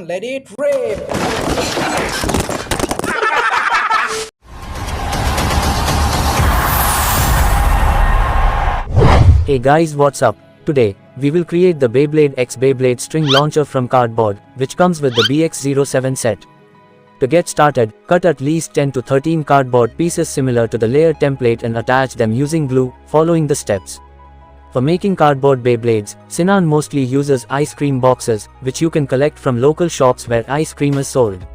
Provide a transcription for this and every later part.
Let it rip! Hey guys, what's up? Today, we will create the Beyblade X Beyblade string launcher from cardboard, which comes with the BX07 set. To get started, cut at least 10 to 13 cardboard pieces similar to the layer template and attach them using glue, following the steps. For making cardboard Beyblades, Sinan mostly uses ice cream boxes, which you can collect from local shops where ice cream is sold.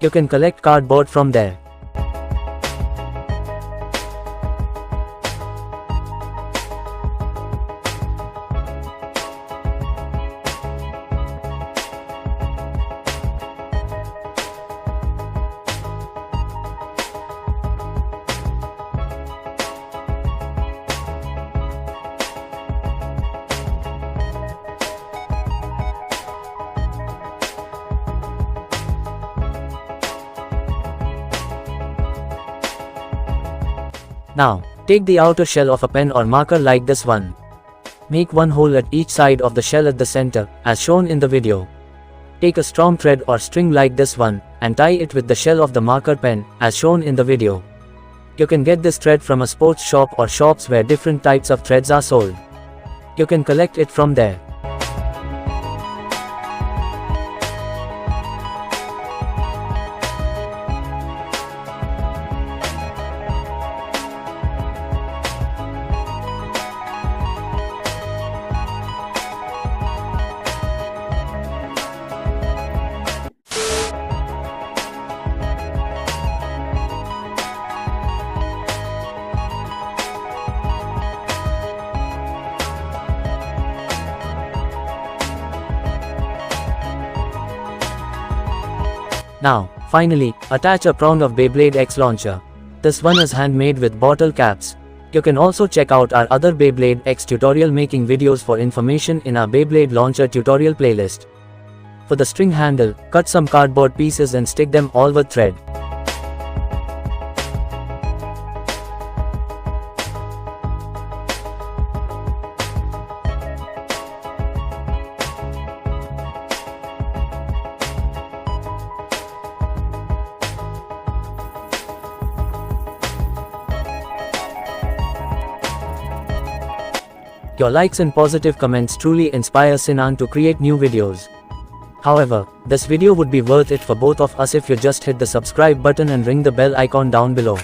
You can collect cardboard from there. Now, take the outer shell of a pen or marker like this one. Make one hole at each side of the shell at the center, as shown in the video. Take a strong thread or string like this one, and tie it with the shell of the marker pen, as shown in the video. You can get this thread from a sports shop or shops where different types of threads are sold. You can collect it from there. Now, finally, attach a prong of Beyblade X launcher. This one is handmade with bottle caps. You can also check out our other Beyblade X tutorial making videos for information in our Beyblade Launcher tutorial playlist. For the string handle, cut some cardboard pieces and stick them all with thread. Your likes and positive comments truly inspire Sinan to create new videos. However, this video would be worth it for both of us if you just hit the subscribe button and ring the bell icon down below.